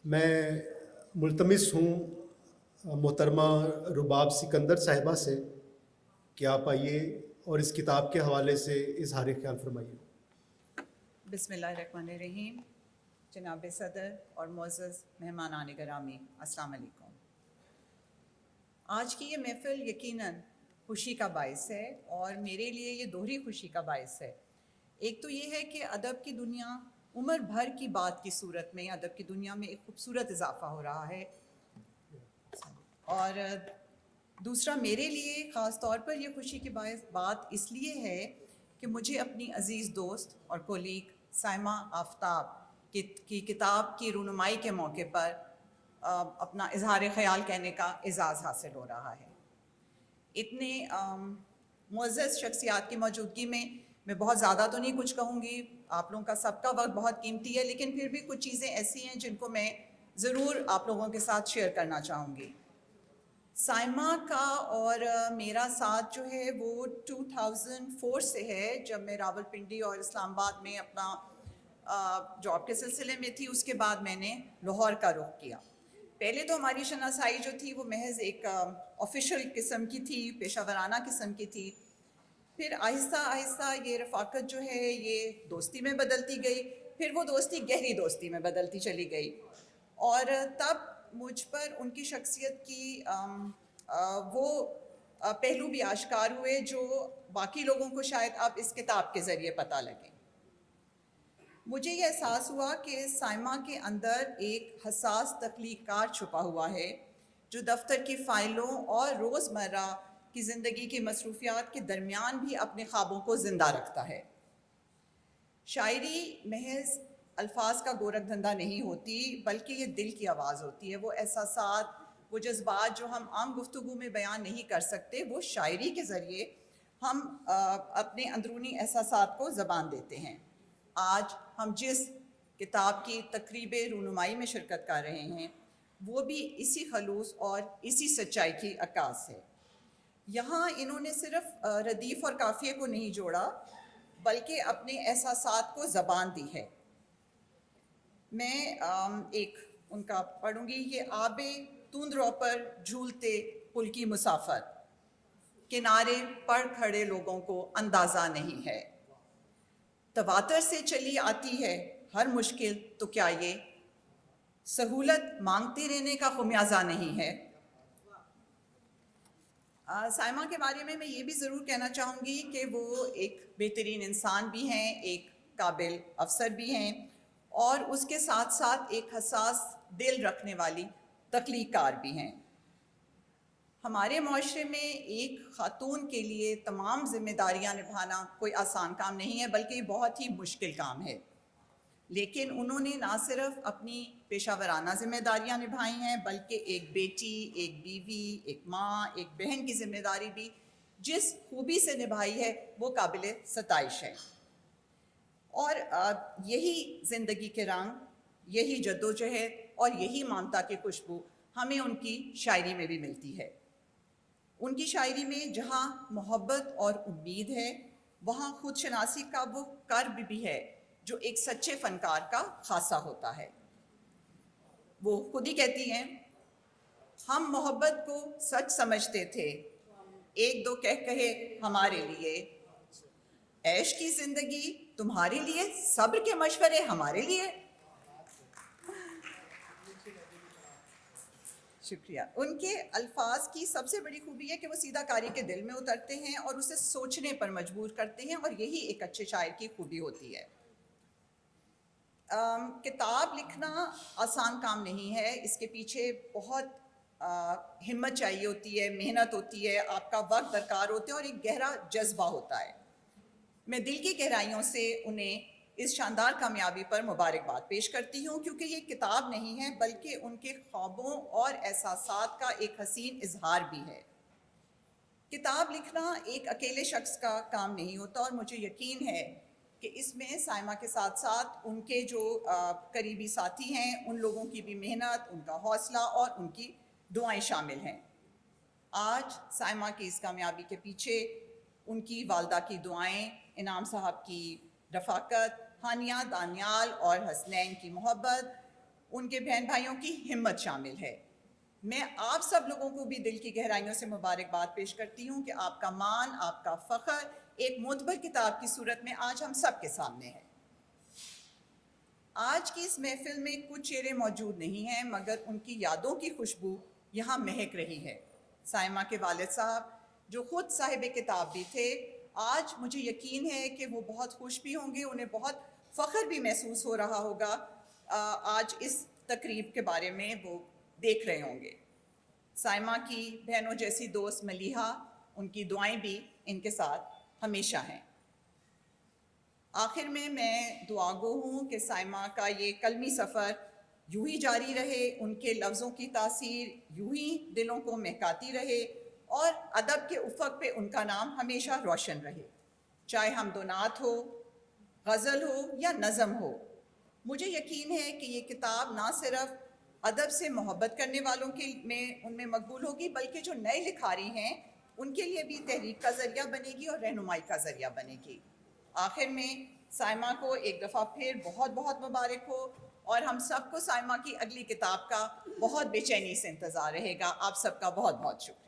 میں ملتمس ہوں محترمہ رباب سکندر صاحبہ سے کہ آپ آئیے اور اس کتاب کے حوالے سے اظہار خیال فرمائیے۔ بسم اللہ الرحمن الرحیم۔ جناب صدر اور معزز مہمانان گرامی، السلام علیکم۔ آج کی یہ محفل یقیناً خوشی کا باعث ہے اور میرے لیے یہ دوہری خوشی کا باعث ہے۔ ایک تو یہ ہے کہ ادب کی دنیا عمر بھر کی بات کی صورت میں ادب کی دنیا میں ایک خوبصورت اضافہ ہو رہا ہے، اور دوسرا میرے لیے خاص طور پر یہ خوشی کی بات اس لیے ہے کہ مجھے اپنی عزیز دوست اور کولیگ سائمہ آفتاب کی کتاب کی رونمائی کے موقع پر اپنا اظہار خیال کہنے کا اعزاز حاصل ہو رہا ہے۔ اتنے معزز شخصیات کی موجودگی میں بہت زیادہ تو نہیں کچھ کہوں گی، آپ لوگوں کا سب کا وقت بہت قیمتی ہے، لیکن پھر بھی کچھ چیزیں ایسی ہیں جن کو میں ضرور آپ لوگوں کے ساتھ شیئر کرنا چاہوں گی۔ سائمہ کا اور میرا ساتھ جو ہے وہ 2004 سے ہے، جب میں راولپنڈی اور اسلام آباد میں اپنا جاب کے سلسلے میں تھی۔ اس کے بعد میں نے لاہور کا رخ کیا۔ پہلے تو ہماری شناسائی جو تھی وہ محض ایک آفیشیل قسم کی تھی، پیشہ ورانہ قسم کی تھی۔ پھر آہستہ آہستہ یہ رفاقت جو ہے یہ دوستی میں بدلتی گئی، پھر وہ دوستی گہری دوستی میں بدلتی چلی گئی، اور تب مجھ پر ان کی شخصیت کی وہ پہلو بھی آشکار ہوئے جو باقی لوگوں کو شاید اب اس کتاب کے ذریعے پتہ لگے۔ مجھے یہ احساس ہوا کہ سائمہ کے اندر ایک حساس تخلیق کار چھپا ہوا ہے جو دفتر کی فائلوں اور روزمرہ کی زندگی کی مصروفیات کے درمیان بھی اپنے خوابوں کو زندہ رکھتا ہے۔ شاعری محض الفاظ کا گورکھ دھندا نہیں ہوتی، بلکہ یہ دل کی آواز ہوتی ہے۔ وہ احساسات، وہ جذبات جو ہم عام گفتگو میں بیان نہیں کر سکتے، وہ شاعری کے ذریعے ہم اپنے اندرونی احساسات کو زبان دیتے ہیں۔ آج ہم جس کتاب کی تقریب رونمائی میں شرکت کر رہے ہیں وہ بھی اسی خلوص اور اسی سچائی کی عکاس ہے۔ یہاں انہوں نے صرف ردیف اور قافیے کو نہیں جوڑا، بلکہ اپنے احساسات کو زبان دی ہے۔ میں ایک ان کا پڑھوں گی۔ یہ آب توندرو پر جھولتے پل کی مسافر، کنارے پڑ کھڑے لوگوں کو اندازہ نہیں ہے۔ تواتر سے چلی آتی ہے ہر مشکل، تو کیا یہ سہولت مانگتے رہنے کا خمیازہ نہیں ہے؟ سائمہ کے بارے میں یہ بھی ضرور کہنا چاہوں گی کہ وہ ایک بہترین انسان بھی ہیں، ایک قابل افسر بھی ہیں، اور اس کے ساتھ ساتھ ایک حساس دل رکھنے والی تخلیق کار بھی ہیں۔ ہمارے معاشرے میں ایک خاتون کے لیے تمام ذمہ داریاں نبھانا کوئی آسان کام نہیں ہے، بلکہ یہ بہت ہی مشکل کام ہے۔ لیکن انہوں نے نہ صرف اپنی پیشہ ورانہ ذمہ داریاں نبھائی ہیں، بلکہ ایک بیٹی، ایک بیوی، ایک ماں، ایک بہن کی ذمہ داری بھی جس خوبی سے نبھائی ہے وہ قابل ستائش ہے۔ اور یہی زندگی کے رنگ، یہی جدوجہد اور یہی ممتا کی خوشبو ہمیں ان کی شاعری میں بھی ملتی ہے۔ ان کی شاعری میں جہاں محبت اور امید ہے، وہاں خود شناسی کا وہ کرب بھی ہے جو ایک سچے فنکار کا خاصہ ہوتا ہے۔ وہ خود ہی کہتی ہیں، ہم محبت کو سچ سمجھتے تھے، ایک دو کہے ہمارے لیے، عیش کی زندگی تمہارے لیے، صبر کے مشورے ہمارے لیے۔ شکریہ۔ ان کے الفاظ کی سب سے بڑی خوبی ہے کہ وہ سیدھا قاری کے دل میں اترتے ہیں اور اسے سوچنے پر مجبور کرتے ہیں، اور یہی ایک اچھے شاعر کی خوبی ہوتی ہے۔ کتاب لکھنا آسان کام نہیں ہے، اس کے پیچھے بہت ہمت چاہیے ہوتی ہے، محنت ہوتی ہے، آپ کا وقت درکار ہوتا ہے، اور ایک گہرا جذبہ ہوتا ہے۔ میں دل کی گہرائیوں سے انہیں اس شاندار کامیابی پر مبارکباد پیش کرتی ہوں، کیونکہ یہ کتاب نہیں ہے بلکہ ان کے خوابوں اور احساسات کا ایک حسین اظہار بھی ہے۔ کتاب لکھنا ایک اکیلے شخص کا کام نہیں ہوتا، اور مجھے یقین ہے کہ اس میں سائمہ کے ساتھ ساتھ ان کے جو قریبی ساتھی ہیں ان لوگوں کی بھی محنت، ان کا حوصلہ اور ان کی دعائیں شامل ہیں۔ آج سائمہ کی اس کامیابی کے پیچھے ان کی والدہ کی دعائیں، انعام صاحب کی رفاقت، ہانیہ، دانیال اور حسنین کی محبت، ان کے بہن بھائیوں کی ہمت شامل ہے۔ میں آپ سب لوگوں کو بھی دل کی گہرائیوں سے مبارکباد پیش کرتی ہوں کہ آپ کا مان، آپ کا فخر ایک معتبر کتاب کی صورت میں آج ہم سب کے سامنے ہے۔ آج کی اس محفل میں کچھ چہرے موجود نہیں ہیں، مگر ان کی یادوں کی خوشبو یہاں مہک رہی ہے۔ سائمہ کے والد صاحب جو خود صاحب کتاب بھی تھے، آج مجھے یقین ہے کہ وہ بہت خوش بھی ہوں گے، انہیں بہت فخر بھی محسوس ہو رہا ہوگا آج اس تقریب کے بارے میں وہ دیکھ رہے ہوں گے۔ سائمہ کی بہنوں جیسی دوست ملیحہ، ان کی دعائیں بھی ان کے ساتھ ہمیشہ ہیں۔ آخر میں دعا گو ہوں کہ سائمہ کا یہ قلمی سفر یوں ہی جاری رہے، ان کے لفظوں کی تاثیر یوں ہی دلوں کو مہکاتی رہے اور ادب کے افق پہ ان کا نام ہمیشہ روشن رہے، چاہے حمد و نعت ہو، غزل ہو یا نظم ہو۔ مجھے یقین ہے کہ یہ کتاب نہ صرف ادب سے محبت کرنے والوں کے ان میں مقبول ہوگی، بلکہ جو نئے لکھاری ہیں ان کے لیے بھی تحریک کا ذریعہ بنے گی اور رہنمائی کا ذریعہ بنے گی۔ آخر میں سائمہ کو ایک دفعہ پھر بہت بہت مبارک ہو، اور ہم سب کو سائمہ کی اگلی کتاب کا بہت بے چینی سے انتظار رہے گا۔ آپ سب کا بہت بہت شکریہ۔